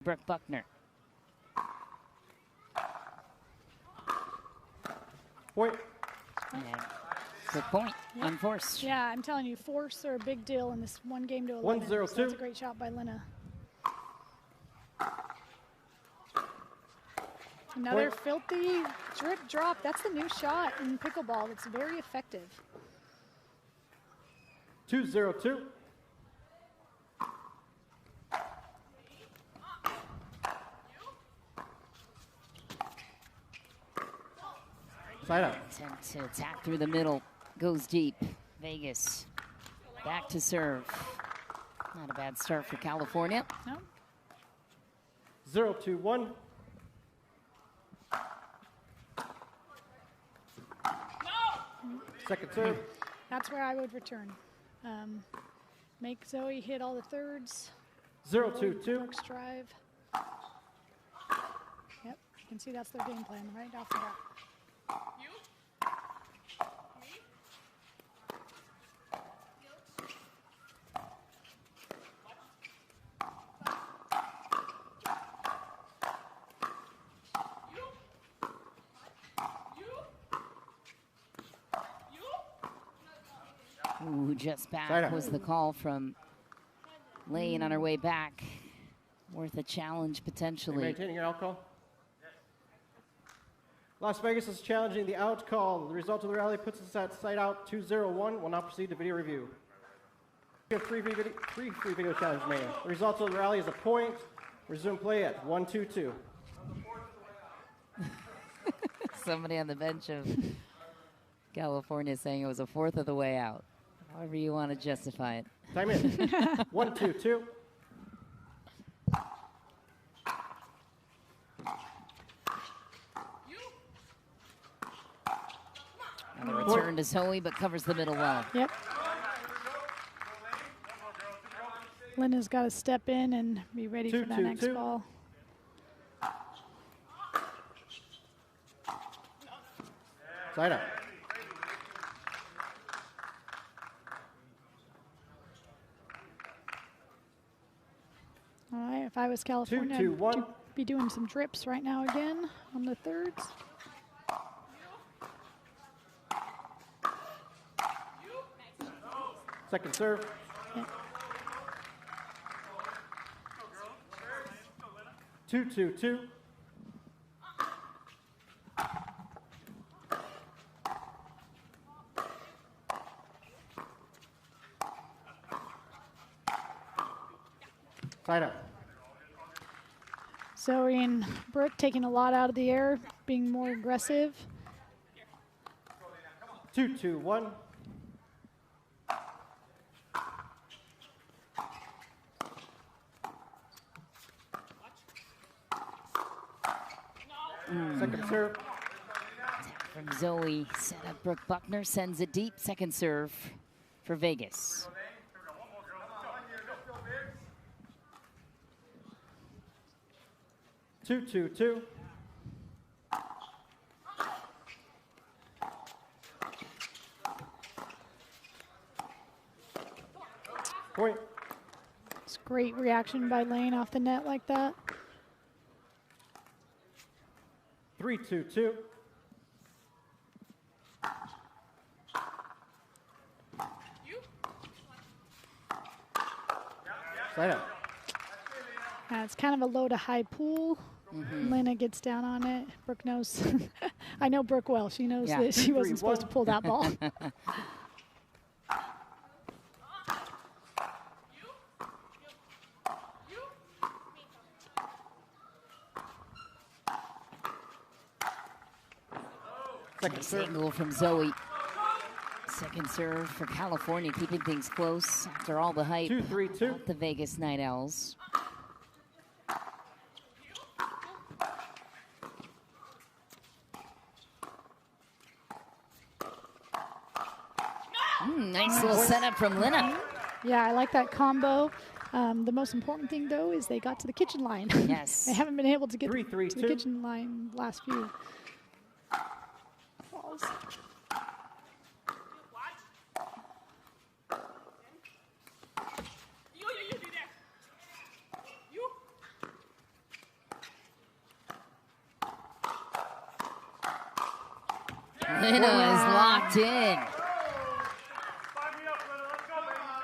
Brooke Buckner. Point. And good point, unforced. Yeah, I'm telling you, force are a big deal in this one game to 11. 1-0-2. So that's a great shot by Lina. Another filthy drip drop. That's the new shot in pickleball. It's very effective. 2-0-2. Side out. Attempt to attack through the middle. Goes deep. Vegas back to serve. Not a bad start for California. No. 0-2-1. Second serve. That's where I would return. Make Zoe hit all the thirds. 0-2-2. Brooks drive. Yep, you can see that's their game plan right off the bat. Ooh, just back was the call from Layne on her way back. Worth a challenge potentially. You're maintaining your out call? Las Vegas is challenging the out call. The result of the rally puts us at side out 2-0-1. Will now proceed to video review. We have three free video challenge made. The result of the rally is a point. Resume play at 1-2-2. Somebody on the bench of California saying it was a fourth of the way out. However you want to justify it. Time in. 1-2-2. And the return to Zoe, but covers the middle well. Yep. Lina's got to step in and be ready for that next ball. Side out. All right, if I was California, 2-2-1. I'd be doing some drips right now again on the thirds. Second serve. Yep. 2-2-2. Side up. Zoe and Brooke taking a lot out of the air, being more aggressive. 2-2-1. Second serve. From Zoe, set up Brooke Buckner, sends it deep. Second serve for Vegas. 2-2-2. Point. It's great reaction by Layne off the net like that. 3-2-2. Side up. It's kind of a low to high pool. Lina gets down on it. Brooke knows. I know Brooke well. She knows that she wasn't supposed to pull that ball. Second serve. Angle from Zoe. Second serve for California, keeping things close after all the hype 2-3-2. about the Vegas Night Owls. Nice little setup from Lina. Yeah, I like that combo. The most important thing, though, is they got to the kitchen line. Yes. They haven't been able to get to 3-3-2. the kitchen line last few balls. Lina is locked in.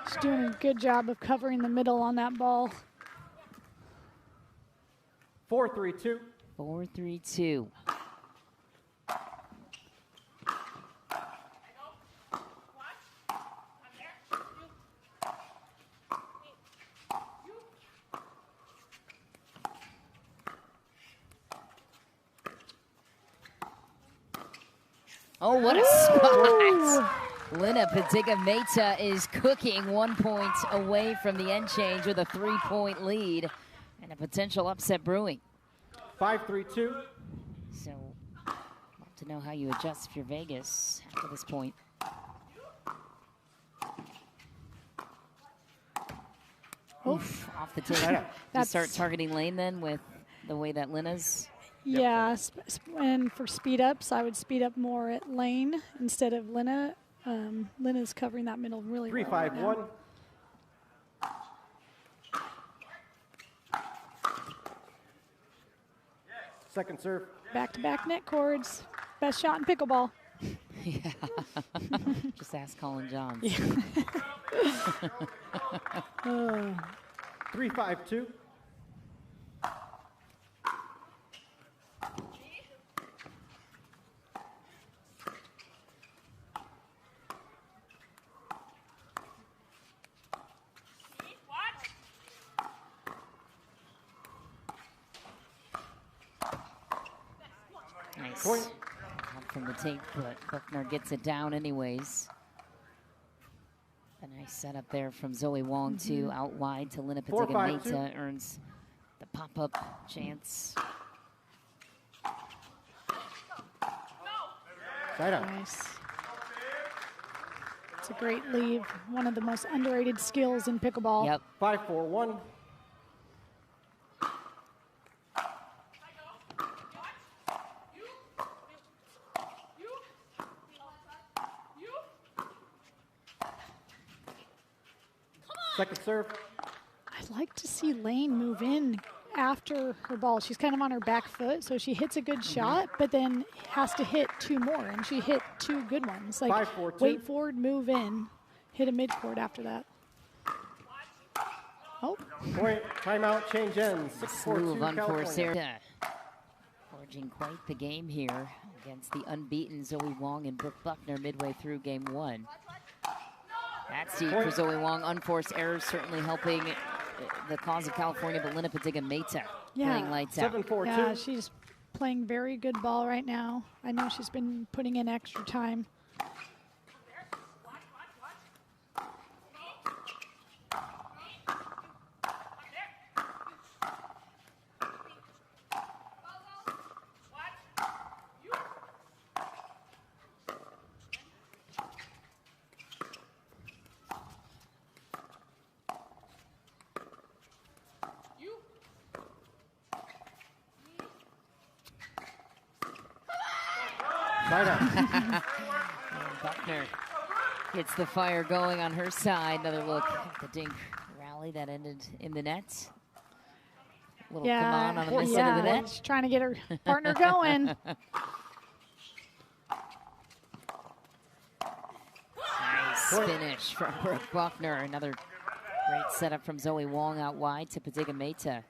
She's doing a good job of covering the middle on that ball. 4-3-2. 4-3-2. Oh, what a spot. Lina Padegimaite is cooking 1 point away from the end change with a 3-point lead and a potential upset brewing. 5-3-2. So, love to know how you adjust if you're Vegas after this point. Oof, off the table. You start targeting Layne then with the way that Lina's. Yeah, and for speed ups, I would speed up more at Layne instead of Lina. Lina's covering that middle really well. 3-5-1. Second serve. Back-to-back net cords. Best shot in pickleball. Yeah. Just ask Colin Johns. 3-5-2. Nice. Point. Up from the tape, but Buckner gets it down anyways. A nice setup there from Zoe Wang too, out wide to Lina 4-5-2. Padegimaite, earns the pop-up chance. Side out. Nice. It's a great leave. One of the most underrated skills in pickleball. Yep. 5-4-1. Second serve. I'd like to see Layne move in after her ball. She's kind of on her back foot, so she hits a good shot, but then has to hit 2 more, and she hit 2 good ones. Like 5-4-2. wait forward, move in, hit a mid-court after that. Oh. Point. Timeout. Change ends. Slew 6-4-2 of unforced California. errors. Forging quite the game here against the unbeaten Zoe Wang and Brooke Buckner midway through game 1. That's deep for Zoe Wang. Unforced errors certainly helping the cause of California, but Lina Padegimaite playing lights out. 7-4-2. Yeah, she's playing very good ball right now. I know she's been putting in extra time. Buckner gets the fire going on her side. Another look at the dink rally that ended in the net. A little come on the miss into the net. She's trying to get her partner going. Nice finish from Brooke Buckner. Another great setup from Zoe Wang out wide to Padegimaite.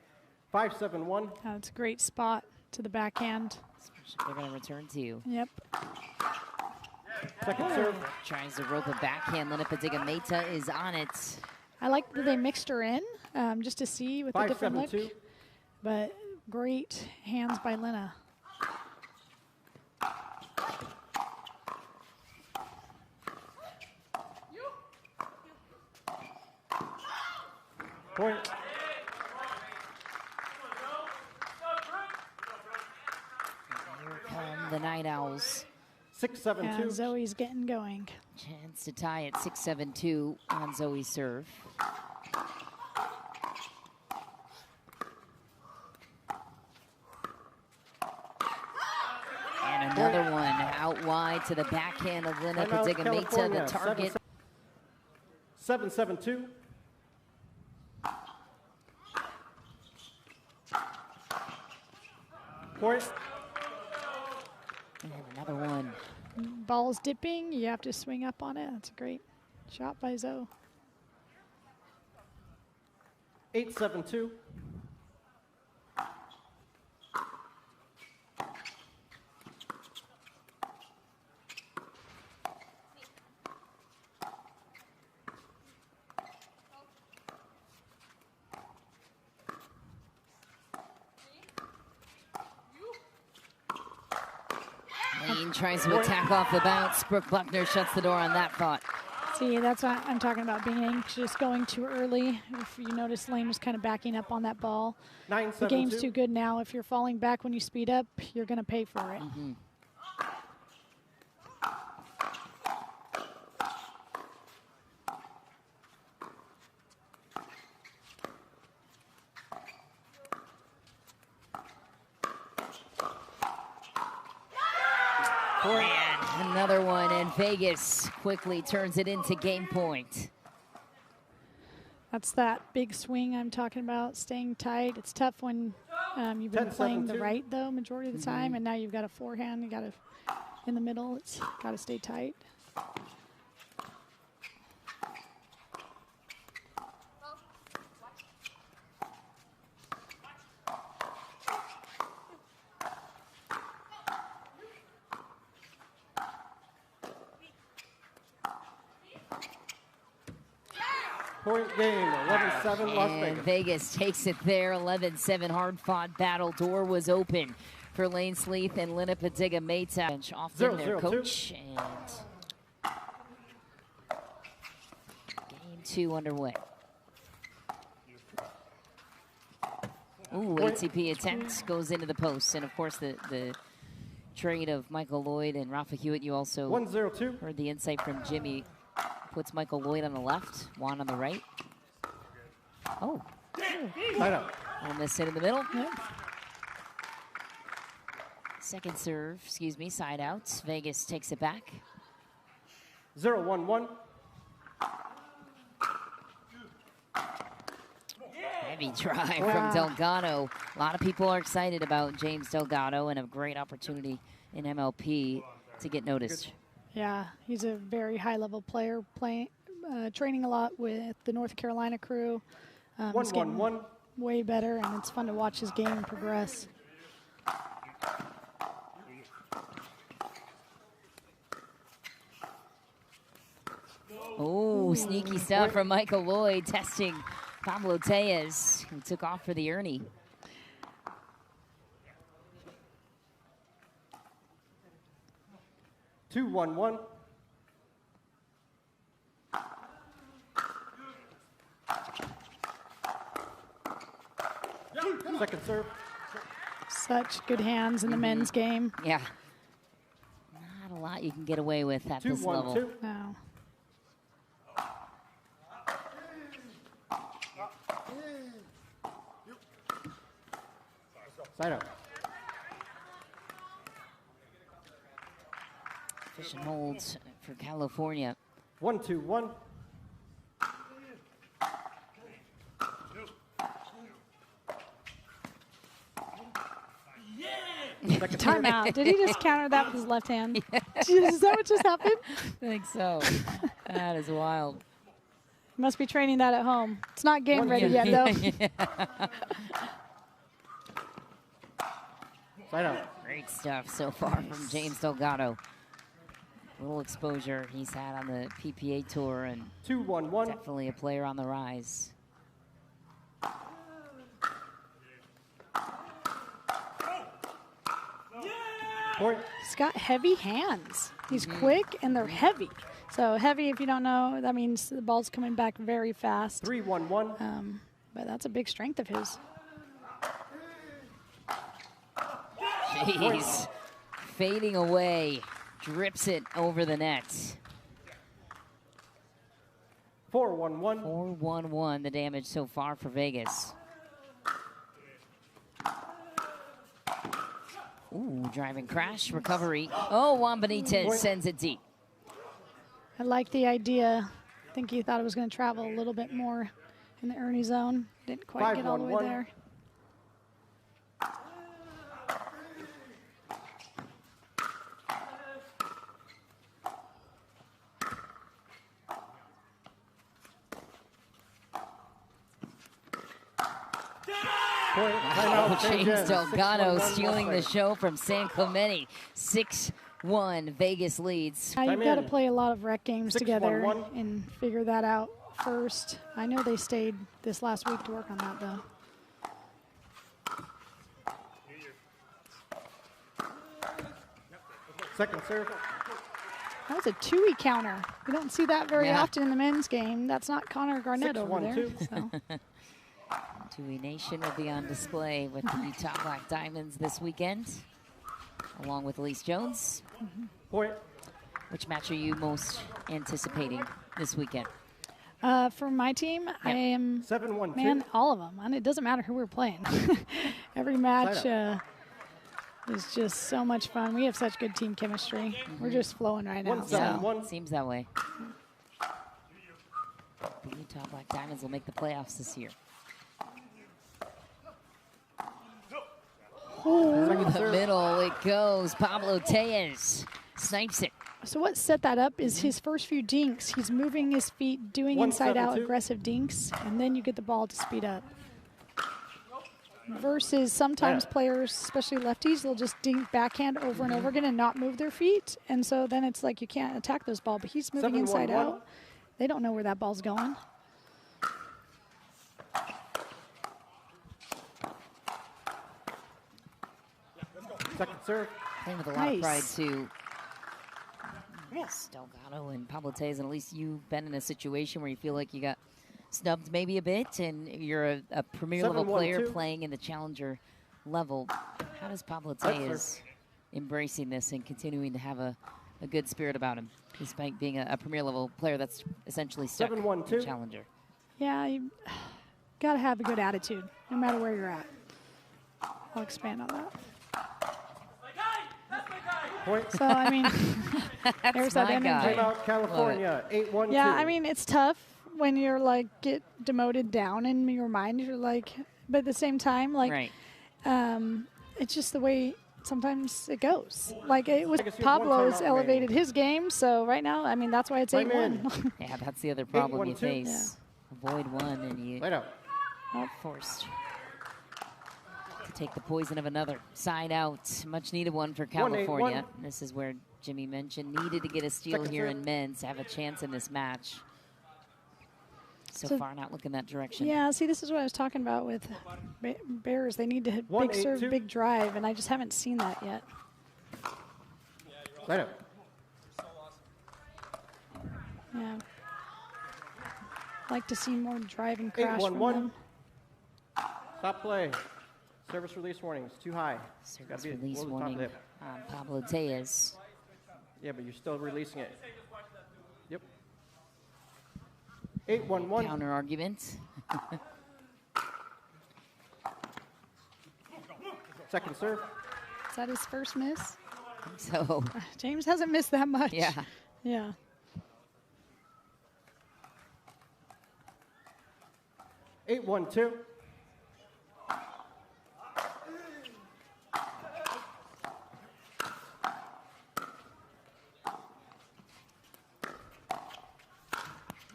5-7-1. That's a great spot to the backhand. They're going to return to you. Yep. Second serve. Tries to rope a backhand. Lina Padegimaite is on it. I like that they mixed her in just to see with the different look. 5-7-2. But great hands by Lina. Point. Here come the Night Owls. 6-7-2. Yeah, Zoe's getting going. Chance to tie at 6-7-2 on Zoe's serve. And another one out wide to the backhand of Lina Padegimaite, the target. 7-7-2. Point. And another one Ball's dipping, you have to swing up on it. That's a great shot by Zoe. 8-7-2. Layne tries to attack off the bounce. Brooke Buckner shuts the door on that thought. See, that's what I'm talking about, being anxious, going too early. If you notice, Layne was kind of backing up on that ball. 9-7-2. The game's too good now. If you're falling back when you speed up, you're going to pay for it. And another one, and Vegas quickly turns it into game point. That's that big swing I'm talking about, staying tight. It's tough when you've been playing the right, though, majority of the time, and now you've got a forehand. You got to, in the middle, it's got to stay tight. Point game, 11-7, Las Vegas. Vegas takes it there, 11-7, hard-fought battle. Door was open for Layne Sleeth and Lina Padegimaite. Often their coach, and game 2 underway. Ooh, ATP attempt goes into the post, and of course the trade of Michael Loyd and Rafa Hewett. You also 1-0-2. heard the insight from Jimmy. Puts Michael Loyd on the left, Juan on the right. Oh. Side out. I'll miss it in the middle. Yep. Second serve, side out. Vegas takes it back. 0-1-1. Heavy drive from Delgado. A lot of people are excited about James Delgado and a great opportunity in MLP to get noticed. Yeah, he's a very high-level player, training a lot with the North Carolina crew. He's getting way better, and it's fun to watch his game progress. Oh, sneaky stuff from Michael Loyd, testing Pablo Tellez, who took off for the Ernie. Two, 1-1. Second serve. Such good hands in the men's game. Yeah. Not a lot you can get away with at this level. 2-1-2. No. Side out. Fish and holds for California. 1-2-1. Timeout. Did he just counter that with his left hand? Is that what just happened? I think so. That is wild. Must be training that at home. It's not game ready yet, though. Side out. Great stuff so far from James Delgado. Little exposure he's had on the PPA tour, and 2-1-1. definitely a player on the rise. Point. He's got heavy hands. He's quick, and they're heavy. So heavy, if you don't know, that means the ball's coming back very fast. 3-1-1. But that's a big strength of his. Jeez. Fading away. Drips it over the net. 4-1-1. 4-1-1, the damage so far for Vegas. Ooh, driving crash, recovery. Oh, Juan Benitez sends it deep. I like the idea. I think he thought it was going to travel a little bit more in the Ernie zone. Didn't quite get all the way there. Point. Timeout. James Delgado 6-1-1 stealing the loss show from San Clemente. 6-1 Vegas leads. You've got to play a lot of rec games 6-1-1. together and figure that out first. I know they stayed this last week to work on that, though. Second serve. That was a two-way counter. We don't see that very often in the men's game. That's not Connor Garnett over there. So. Two-way Nation will be on display with the Utah Black Diamonds this weekend, along with Elise Jones. Point. Which match are you most anticipating this weekend? For my team, I am 7-1-2. Man, all of them. And it doesn't matter who we're playing. Every match is just so much fun. We have such good team chemistry. We're just flowing right now. So. Seems that way. The Utah Black Diamonds will make the playoffs this year. The middle it goes. Pablo Tellez snipes it. So what set that up is his first few dinks. He's moving his feet, doing inside-out aggressive dinks, and then you get the ball to speed up. Versus sometimes players, especially lefties, they'll just dink backhand over and over again and not move their feet. And so then it's like you can't attack those balls, but he's moving inside out. They don't know where that ball's going. Second serve. Playing with a lot of pride, too. Yes, Delgado and Pablo Tellez, and at least you've been in a situation where you feel like you got snubbed maybe a bit, and you're a premier level player playing in the challenger level. How does Pablo Tellez embracing this and continuing to have a good spirit about him, despite being a premier level player that's essentially stuck in challenger? Yeah, you got to have a good attitude, no matter where you're at. I'll expand on that. Point. So, I mean, there's that energy. Timeout, California, 8-1-2. Yeah, I mean, it's tough when you're, like, get demoted down in your mind. You're like, but at the same time, like, it's just the way sometimes it goes. Like, it was Pablo's elevated his game, so right now, I mean, that's why it's 8-1. Yeah, that's the other problem you face. Avoid one, and you forced to take the poison of another. Side out, much needed one for California. This is where Jimmy mentioned needed to get a steal here in men's to have a chance in this match. So far, not looking that direction. Yeah, see, this is what I was talking about with Bears. They need to hit big serve, big drive, and I just haven't seen that yet. Yeah. Like to see more drive and crash from them. Stop play. Service release warnings, too high. Service release warning on Pablo Tellez. Yeah, but you're still releasing it. Yep. 8-1-1. Counter argument. Second serve. Is that his first miss? So James hasn't missed that much. Yeah. Yeah. Eight, 1-2.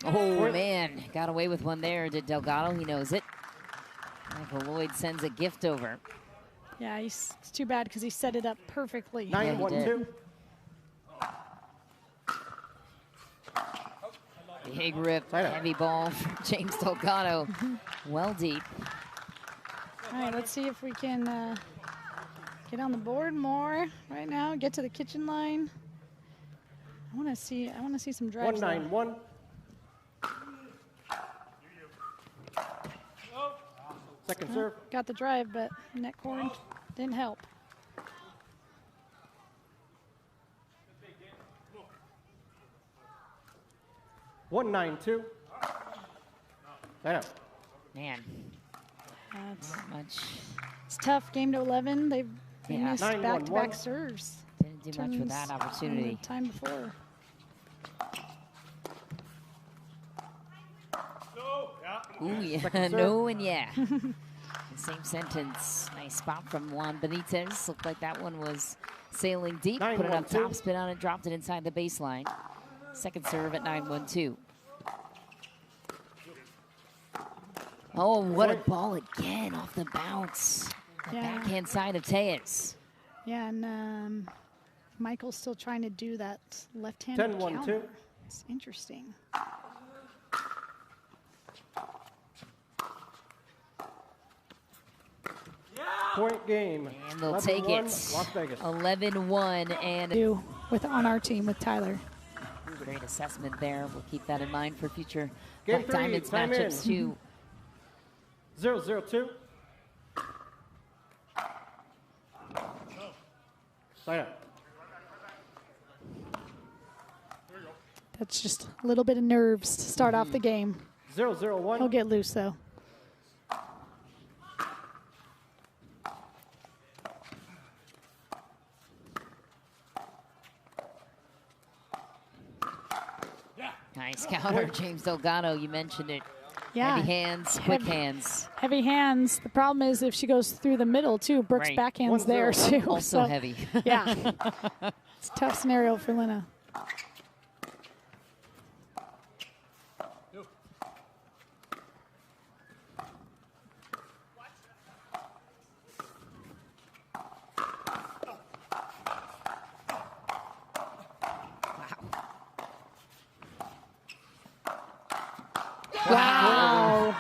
Oh, man. Got away with one there. Did Delgado? He knows it. Michael Loyd sends a gift over. Yeah, it's too bad because he set it up perfectly. 9-1-2. Big rip, heavy ball from James Delgado. Well deep. All right, let's see if we can get on the board more right now. Get to the kitchen line. I want to see some drives. 1-9-1. Second serve. Got the drive, but net cord didn't help. One 9-2. Man. That's not much. It's tough. Game to 11. They missed 9-1-1. back-to-back serves. Didn't do much with that opportunity. Time before. Ooh, yeah. No and yeah. Same sentence. Nice spot from Juan Benitez. Looked like that one was sailing deep. Put it up top, spin on it, dropped it inside the baseline. Second serve at 9-1-2. Oh, what a ball again off the bounce. The backhand side of Tellez. Yeah, and Michael's still trying to do that left-handed counter. It's interesting. Point game. And they'll take it. Las Vegas. 11-1 and on our team with Tyler. Great assessment there. We'll keep that in mind for future Game Black Diamonds matchups too. 0-0-2. Sign up. That's just a little bit of nerves to start off the game. 0-0-1. He'll get loose though. Nice counter, James Delgado. You mentioned it. Yeah. Heavy hands, quick hands. Heavy hands. The problem is if she goes through the middle too, Brooke's backhand's there too. Also heavy. Yeah. It's a tough scenario for Lina. Wow.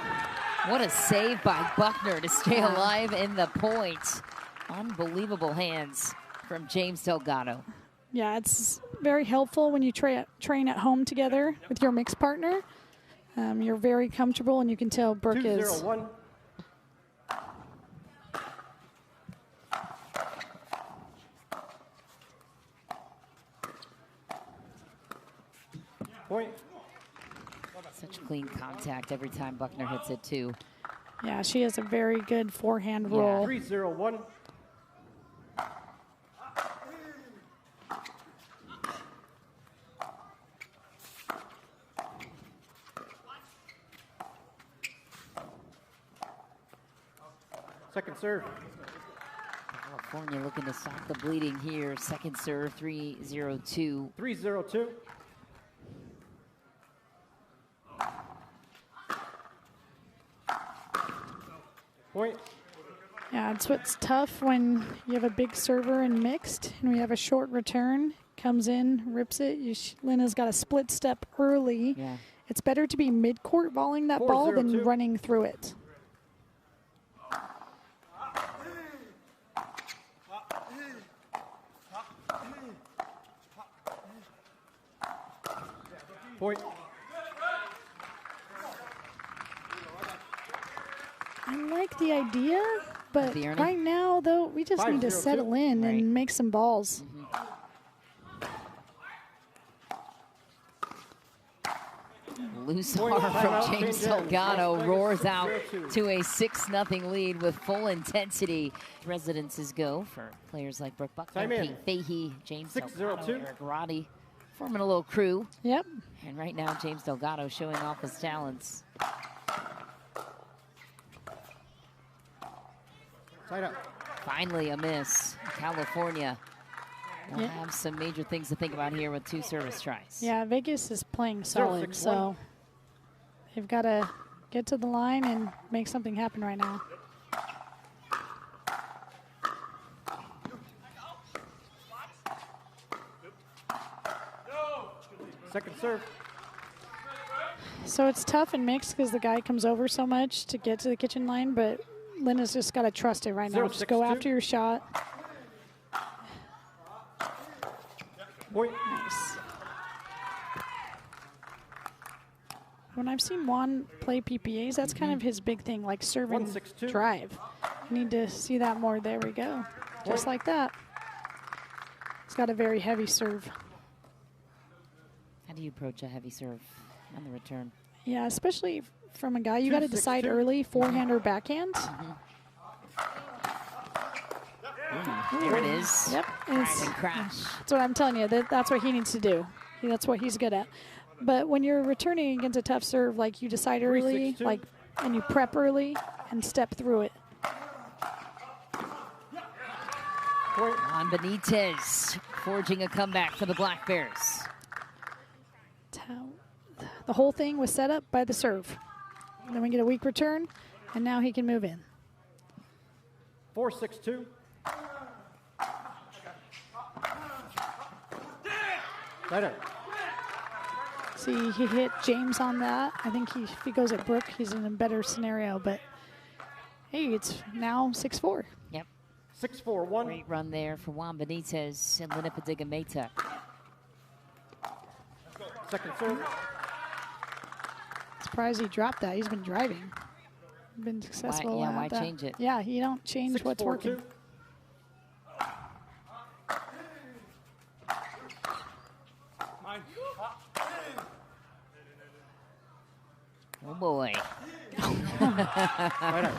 What a save by Buckner to stay alive in the point. Unbelievable hands from James Delgado. Yeah, it's very helpful when you train at home together with your mixed partner. You're very comfortable, and you can tell Brooke is. 2-0-1. Point. Such clean contact every time Buckner hits it too. Yeah, she has a very good forehand roll. 3-0-1. Second serve. California looking to stop the bleeding here. Second serve, 3-0-2. 3-0-2. Point. Yeah, it's what's tough when you have a big server and mixed, and we have a short return. Comes in, rips it. Lina's got a split step early. Yeah. It's better to be mid-court volleying that ball than running through it. Point. I like the idea, but right now, though, we just need to settle in and make some balls. Loose arm from James Delgado roars out to a 6-0 lead with full intensity. Residences go for players like Brooke Buckner, Kate Fahey, James Delgado, Eric Roddy, forming a little crew. Yep. And right now, James Delgado showing off his talents. Finally a miss. California will have some major things to think about here with 2 service tries. Yeah, Vegas is playing solid, so they've got to get to the line and make something happen right now. Second serve. So it's tough and mixed because the guy comes over so much to get to the kitchen line, but Lina's just got to trust it right now. Just go after your shot. Point. Nice. When I've seen Juan play PPAs, that's kind of his big thing, like serving drive. You need to see that more. There we go. Just like that. He's got a very heavy serve. How do you approach a heavy serve on the return? Yeah, especially from a guy, you got to decide early, forehand or backhand. There it is. Yep. And crash. That's what I'm telling you. That's what he needs to do. That's what he's good at. But when you're returning against a tough serve, like you decide early, and you prep early and step through it. Juan Benitez forging a comeback for the Black Bears. The whole thing was set up by the serve. Then we get a weak return, and now he can move in. 4-6-2. Right. See, he hit James on that. I think if he goes at Brooke, he's in a better scenario. But, hey, it's now 6-4. Yep. 6-4-1. Great run there for Juan Benitez and Lina Padegimaite. Second serve. Surprised he dropped that. He's been driving. Been successful. Why that. change it? Yeah, you don't change what's working. 6-4-2. Oh boy. Right.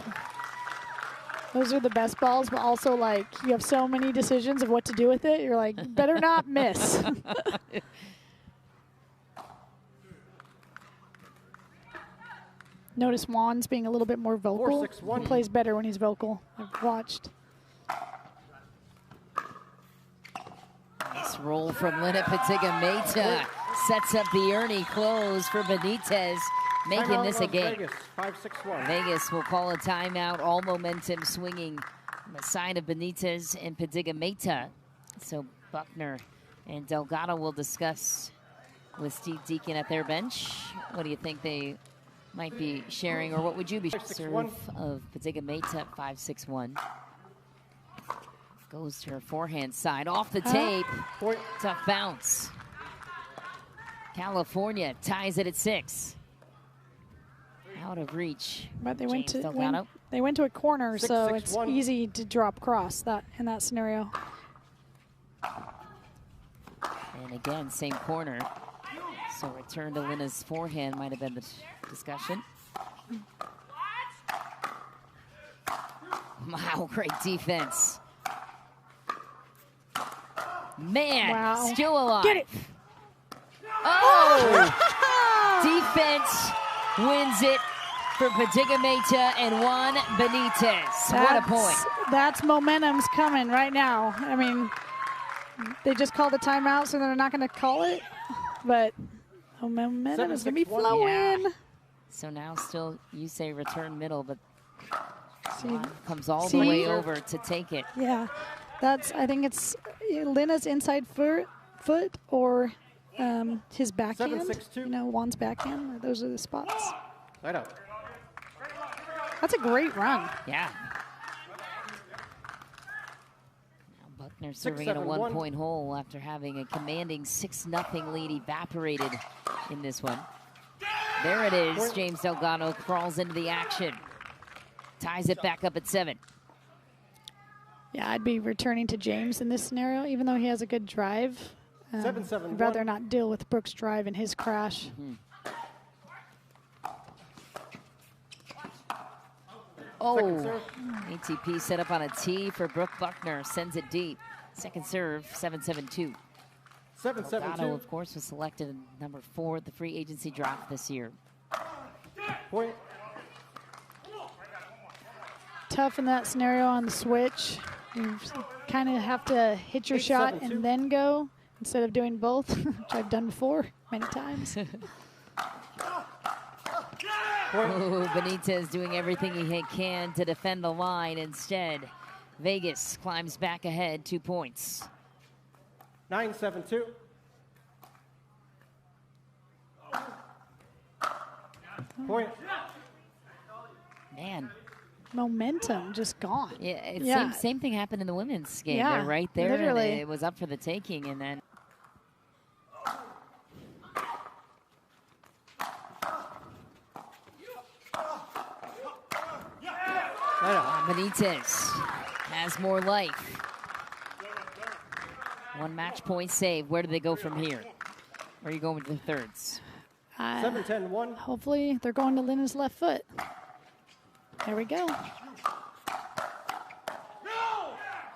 Those are the best balls, but also like you have so many decisions of what to do with it. You're like, better not miss. Notice Juan's being a little bit more vocal. 4-6-1. He plays better when he's vocal. I've watched. Nice roll from Lina Padegimaite. Sets up the Ernie close for Benitez, making Timeout this a of game. Vegas, 5-6-1. Vegas will call a timeout, all momentum swinging on the side of Benitez and Padegimaite. So Buckner and Delgado will discuss with Steve Deacon at their bench. What do you think they might be sharing, or what would you be? 5-6-1. Serve of Padegimaite, 5-6-1. Goes to her forehand side, off the tape. Point. Tough bounce. California ties it at 6. Out of reach. But they James went Delgado. to a corner, 6-6-1. so it's easy to drop cross that in that scenario. And again, same corner. So return to Lina's forehand might have been the discussion. Wow, great defense. Man, Wow. still alive. Get it. Oh! Defense wins it for Padegimaite and Juan Benitez. What a point. That's momentum's coming right now. I mean, they just called a timeout, so they're not going to call it. But momentum is going to be 7-6-1. flowing. Yeah. So now still, you say return middle, but See, Juan comes all the See? way over to take it. yeah, I think it's Lina's inside foot or his backhand. 7-6-2. You know, Juan's backhand. Those are the spots. Right out. That's a great run. Yeah. Now Buckner serving in a 6-7-1. one-point hole after having a commanding 6-0 lead evaporated in this one. There it is. Point. James Delgado crawls into the action. Ties it back up at 7. Yeah, I'd be returning to James in this scenario, even though he has a good drive. 7-7-1. I'd rather not deal with Brooke's drive and his crash. Oh, Second serve. ATP set up on a tee for Brooke Buckner. Sends it deep. Second serve, 7-7-2. Delgado, 7-7-2. of course, was selected in number 4 at the free agency draft this year. Point. Tough in that scenario on the switch. You kind of have to hit your shot 8-7-2. and then go instead of doing both, which I've done before many times. Oh, Benitez doing everything he can to defend the line. Instead, Vegas climbs back ahead 2 points. 9-7-2. Point. Man, Momentum just gone. yeah, same thing happened in the women's game. Yeah, They're right there, literally. and it was up for the taking, and then Benitez has more life. 1 match point save. Where do they go from here? Where are you going with the thirds? 7-10-1. Hopefully they're going to Lina's left foot. There we go.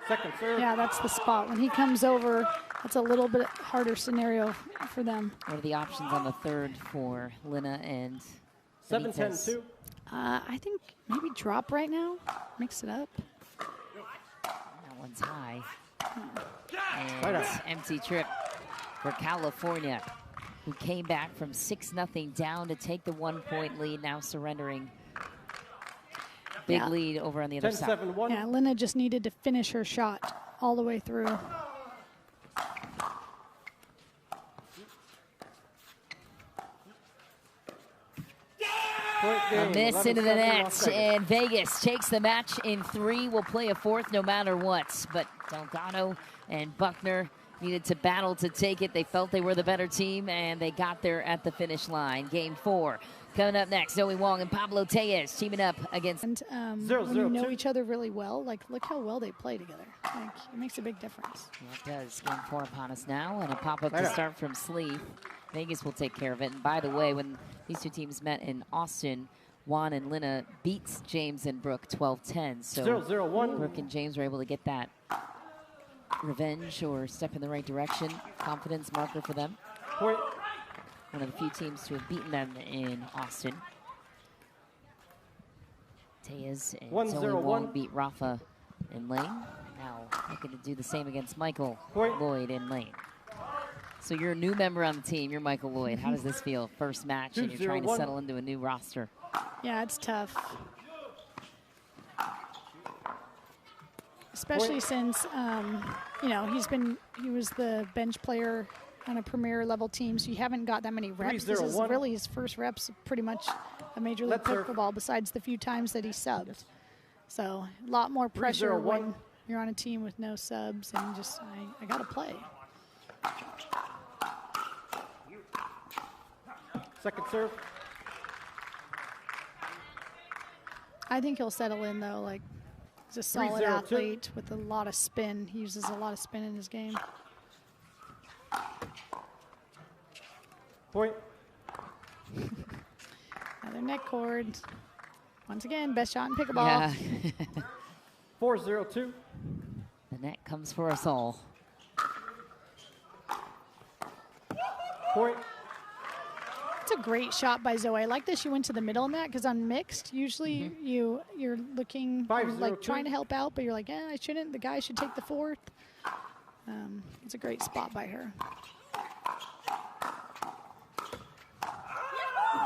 Second serve. Yeah, that's the spot. When he comes over, that's a little bit harder scenario for them. What are the options on the third for Lina and Benitez? 7-10-2. I think maybe drop right now. Mix it up. That one's high. Right And up. empty trip for California. who came back from 6-0 down to take the 1-point lead, now surrendering. Big lead over on the other side. 10-7-1. Yeah, Lina just needed to finish her shot all the way through. A miss into the net, and Vegas takes the match in 3. Will play a 4th no matter what. But Delgado and Buckner needed to battle to take it. They felt they were the better team, and they got there at the finish line. Game 4 coming up next. Zoe Wang and Pablo Tellez teaming up against. And when you know each other really well, like look how well they play together. Like it makes a big difference. Yeah, it does. Game 4 upon us now, and a pop-up to start from Sleeth. Vegas will take care of it. And by the way, when these two teams met in Austin, Juan and Lina beats James and Brooke 12-10. So 0-0-1. Brooke and James were able to get that revenge or step in the right direction. Confidence marker for them. Point. One of the few teams to have beaten them in Austin. Tellez and Zoe Wang beat Rafa and Layne. Now looking to do the same against Michael Loyd and Layne. So you're a new member on the team. You're Michael Loyd. How does this feel? First match, and you're trying to settle into a new roster. Yeah, it's tough. Especially since, you know, he was the bench player on a premier level team, so you haven't got that many reps. This is really his first reps, pretty much a Major League Pickleball, besides the few times that he subbed. So a lot more pressure when you're on a team with no subs, and just, I got to play. Second serve. I think he'll settle in, though. Like, he's a solid athlete with a lot of spin. He uses a lot of spin in his game. Point. Another neck cord. Once again, best shot in pickleball. Yeah. 4-0-2. The net comes for us all. Point. It's a great shot by Zoe. I like that she went to the middle in that, because on mixed, usually you're looking, you're like trying to help out, but you're like, I shouldn't. The guy should take the 4th. It's a great spot by her.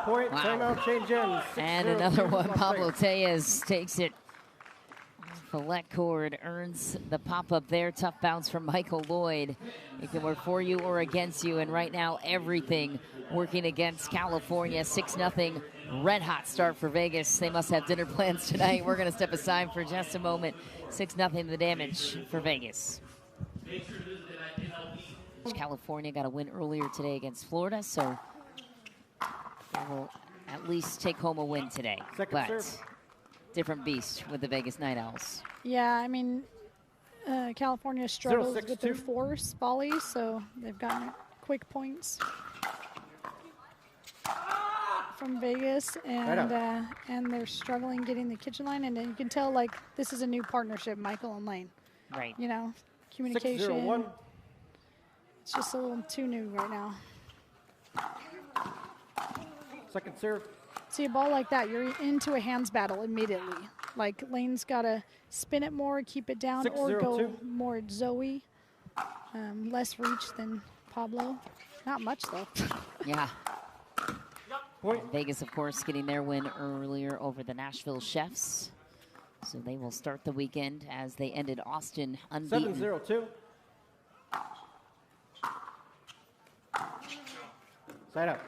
Point. Timeout. Change ends. And another one. Pablo Tellez takes it. Fillet cord earns the pop-up there. Tough bounce from Michael Loyd. It can work for you or against you, and right now everything working against California. 6-0, red-hot start for Vegas. They must have dinner plans tonight. We're going to step aside for just a moment. 6-0 the damage for Vegas. California got a win earlier today against Florida, so they will at least take home a win today. Second serve. Different beast with the Vegas Night Owls. Yeah, I mean, California struggles with their force volleys, so they've gotten quick points from Vegas, and they're struggling getting the kitchen line, and you can tell, like, this is a new partnership, Michael and Layne. Right. You know, communication. 6-0-1. It's just a little too new right now. Second serve. See a ball like that, you're into a hands battle immediately. Like Layne's got to spin it more, keep it down, or go more at Zoe. Less reach than Pablo. Not much though. Yeah. Vegas, of course, getting their win earlier over the Nashville Chefs. So they will start the weekend as they ended Austin unbeaten. 7-0-2. Side up.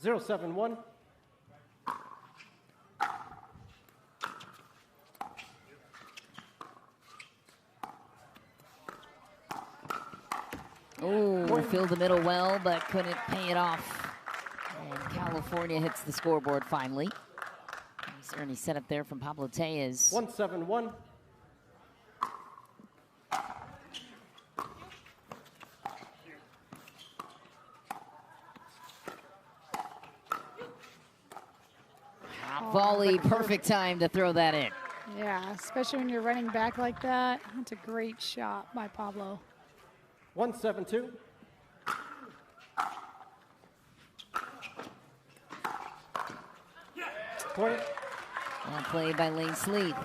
Zero, 7-1. Oh, filled the middle well, but couldn't pay it off. And California hits the scoreboard finally. Nice early setup there from Pablo Tellez. 1-7-1. Volley, perfect time to throw that in. Yeah, especially when you're running back like that. That's a great shot by Pablo. 1-7-2. Point. Well played by Layne Sleeth.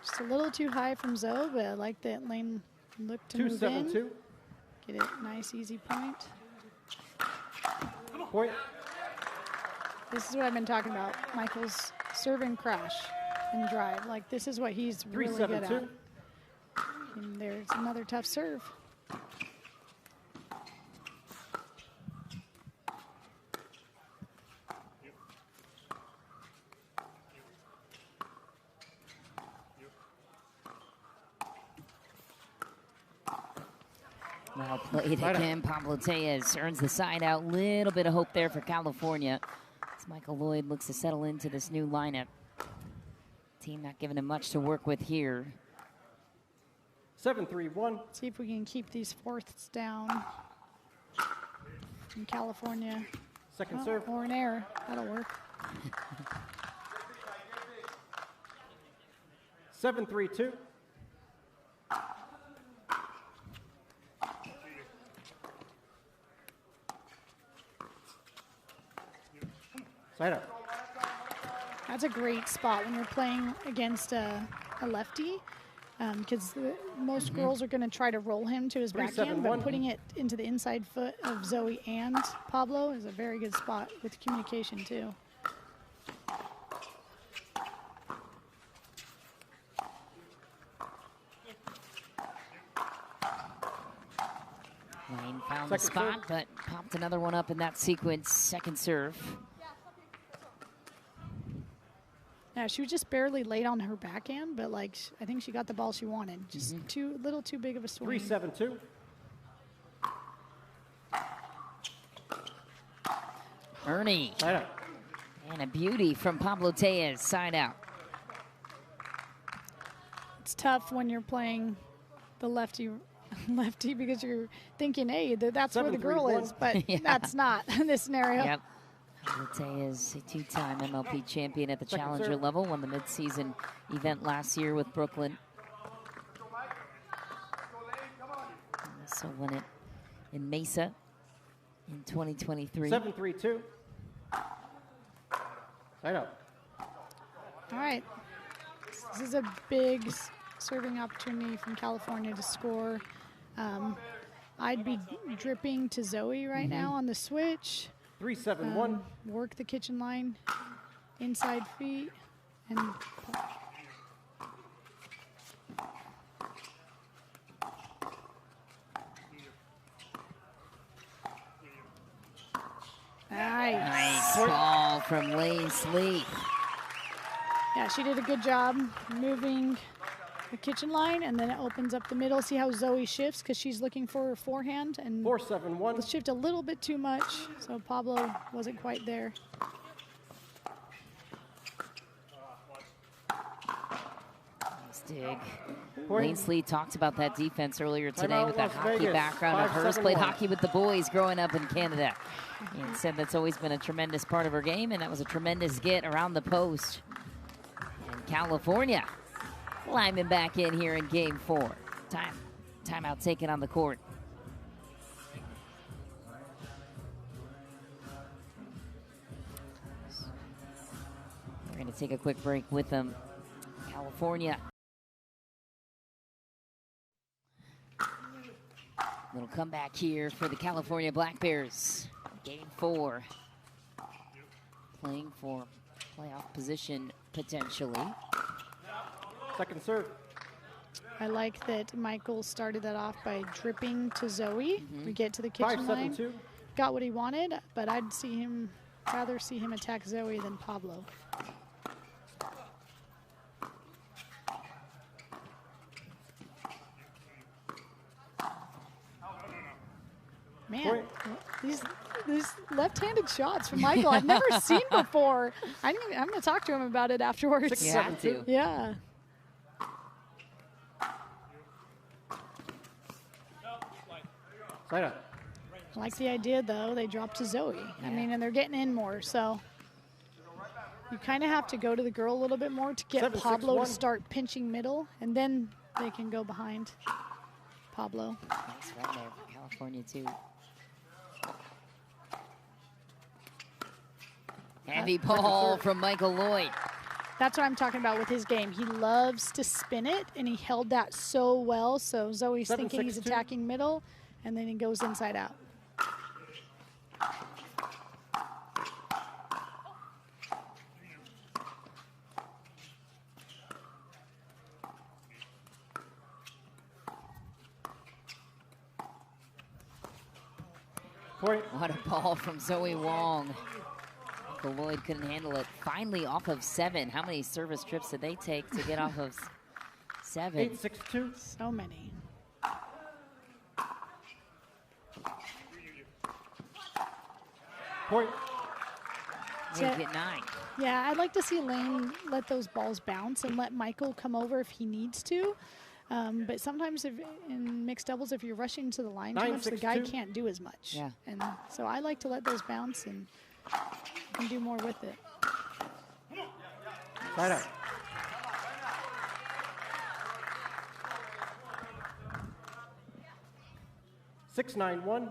Just Just a little too high from Zoe, but I like that Layne looked to move in. 2-7-2. Get it, nice, easy point. Point. This is what I've been talking about. Michael's serve and crash and drive. Like, this is what he's really good at. 3-7-2. And there's another tough serve. Well played again. Pablo Tellez earns the side out. Little bit of hope there for California as Michael Loyd looks to settle into this new lineup. Team not giving him much to work with here. 7-3-1. See if we can keep these fourths down in California. Second serve. Or an error. That'll work. 7-3-2. Side out. That's a great spot when you're playing against a lefty, because most girls are going to try to roll him to his backhand, but putting it into the inside foot of Zoe and Pablo is a very good spot with communication too. Layne found the spot, but popped another one up in that sequence. Second serve. Yeah, she was just barely late on her backhand, but like I think she got the ball she wanted. Just little too big of a swing. 3-7-2. Ernie. Side out. And a beauty from Pablo Tellez, side out. It's tough when you're playing the lefty because you're thinking, hey, that's where the girl is, but Yeah. that's not in this scenario. Yep. Pablo Tellez, a two-time MLP champion at the challenger level, won the mid-season event last year with Brooklyn. Also won it in Mesa in 2023. 7-3-2. Side out. All right. This is a big serving opportunity from California to score. I'd be dripping to Zoe right now on the switch. 3-7-1. Work the kitchen line, inside feet, and Nice ball from Layne Sleeth. yeah, she did a good job moving the kitchen line, and then it opens up the middle. See how Zoe shifts because she's looking for her forehand, and 4-7-1. shift a little bit too much, so Pablo wasn't quite there. Nice dig. Layne Sleeth talked about that defense earlier today Timeout, with that Las hockey Vegas. background of hers. 5-7-1. Played hockey with the boys growing up in Canada. And said that's always been a tremendous part of her game, and that was a tremendous get around the post. And California climbing back in here in game 4. Timeout taken on the court. We're going to take a quick break with them. California. Little comeback here for the California Black Bears. Game 4. Playing for playoff position potentially. Second serve. I like that Michael started that off by dripping to Zoe. We get to the kitchen line. 5-7-2. Got what he wanted, but I'd rather see him attack Zoe than Pablo. Man, these left-handed shots from Michael I've never seen before. I'm going to talk to him about it afterwards. You have to. Yeah. Side out. I like the idea, though. They dropped to Zoe. I mean, and they're getting in more, so you kind of have to go to the girl a little bit more to get 7-6-1. Pablo to start pinching middle, and then they can go behind Pablo. Nice run there for California, too. Heavy ball from Michael Loyd. That's what I'm talking about with his game. He loves to spin it, and he held that so well. So Zoe's thinking he's attacking middle, and then he goes inside out. Point. What a ball from Zoe Wang. Loyd couldn't handle it. Finally off of 7. How many service trips did they take to get off of 7? 8-6-2. So many. Point. Make it 9. Yeah, I'd like to see Layne let those balls bounce and let Michael come over if he needs to. But sometimes in mixed doubles, if you're rushing to the line too much, the guy can't do as much. Yeah. And so I like to let those bounce and do more with it. Right out. Six, 9-1.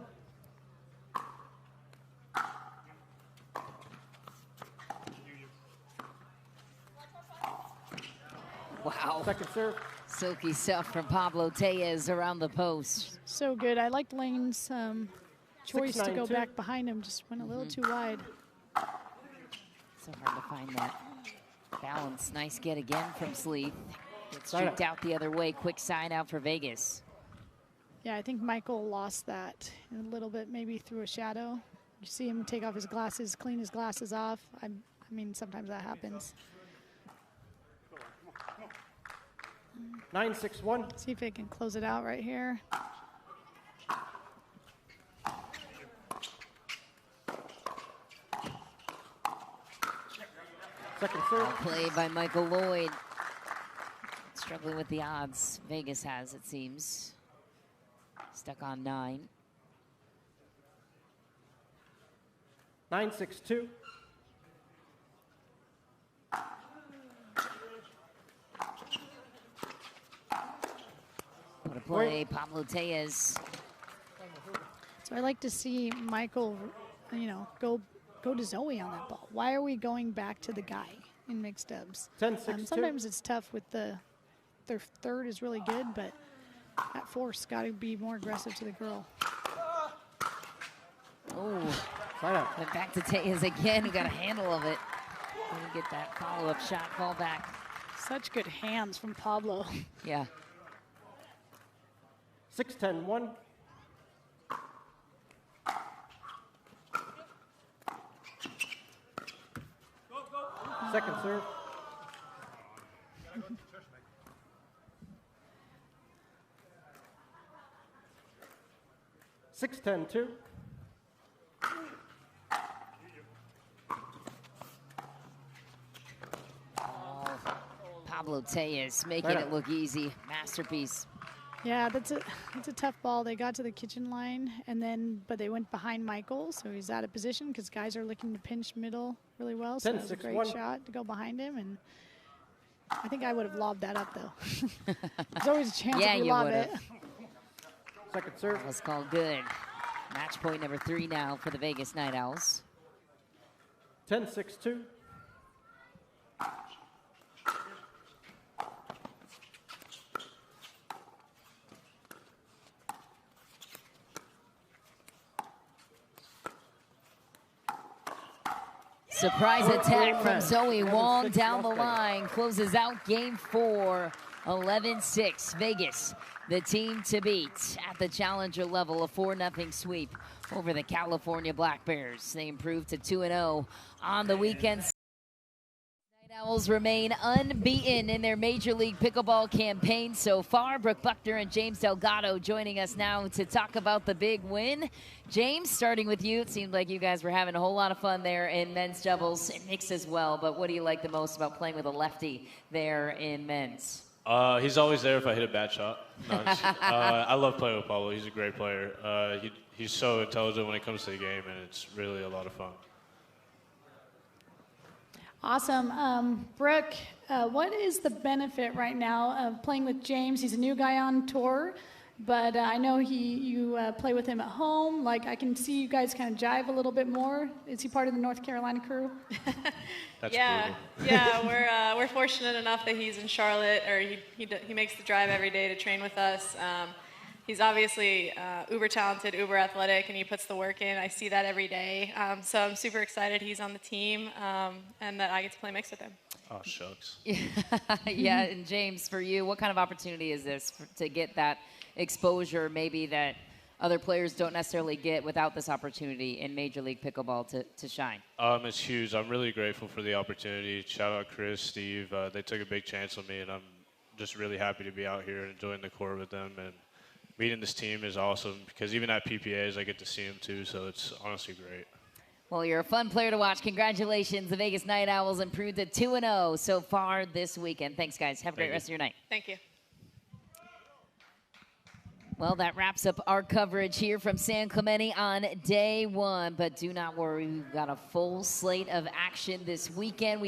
Wow. Second serve. Silky stuff from Pablo Tellez around the post. So good. I liked Layne's choice to go 6-9-2. back behind him. Just went a little too wide. So hard to find that balance. Nice get again from Sleeth. Gets juked out the other way. Quick side out for Vegas. Yeah, I think Michael lost that a little bit, maybe through a shadow. You see him take off his glasses, clean his glasses off. I mean, sometimes that happens. 9-6-1. See if they can close it out right here. Second serve. Play by Michael Loyd. Struggling with the odds. Vegas has, it seems. Stuck on 9. 9-6-2. What a play, Pablo Tellez. So I like to see Michael, you know, go to Zoe on that ball. Why are we going back to the guy in mixed dubs? 10-6-2. Sometimes it's tough with their third is really good, but that force got to be more aggressive to the girl. Oh, went back to Tellez again. He got a handle of it. Didn't get that follow-up shot, fall back. Such good hands from Pablo. Yeah. 6-10-1. Second serve. Six, 10-2. Pablo Tellez making it look easy. Masterpiece. Yeah, that's a tough ball. They got to the kitchen line, but they went behind Michael, so he's out of position because guys are looking to pinch middle really well. So it's a great shot to go behind him, and I think I would have lobbed that up though. There's always a chance if you lob it. Second serve. That was called good. Match point number 3 now for the Vegas Night Owls. 10-6-2. Surprise attack from Zoe Wang down the line. Closes out game 4, 11-6. Vegas, the team to beat at the challenger level, a 4-0 sweep over the California Black Bears. They improved to 2-0 on the weekend. Night Owls remain unbeaten in their Major League Pickleball campaign so far. Brooke Buckner and James Delgado joining us now to talk about the big win. James, starting with you, it seemed like you guys were having a whole lot of fun there in men's doubles and mixed as well, but what do you like the most about playing with a lefty there in men's? He's always there if I hit a bad shot. No, I love playing with Pablo. He's a great player. He's so intelligent when it comes to the game, and it's really a lot of fun. Awesome. Brooke, what is the benefit right now of playing with James? He's a new guy on tour. But I know you play with him at home. Like, I can see you guys kind of jive a little bit more. Is he part of the North Carolina crew? That's yeah, brutal. yeah. We're fortunate enough that he's in Charlotte, or he makes the drive every day to train with us. He's obviously uber talented, uber athletic, and he puts the work in. I see that every day. So I'm super excited he's on the team and that I get to play mixed with him. Oh, shucks. Yeah, and James, for you, what kind of opportunity is this to get that exposure maybe that other players don't necessarily get without this opportunity in Major League Pickleball to shine? It's huge. I'm really grateful for the opportunity. Shout out Chris, Steve. They took a big chance on me, and I'm just really happy to be out here and enjoying the court with them. And meeting this team is awesome because even at PPAs, I get to see them too, so it's honestly great. Well, you're a fun player to watch. Congratulations. The Vegas Night Owls improved to 2-0 so far this weekend. Thanks, guys. Have a great rest of your night. Thank you. Well, that wraps up our coverage here from San Clemente on day one. But do not worry, we've got a full slate of action this weekend.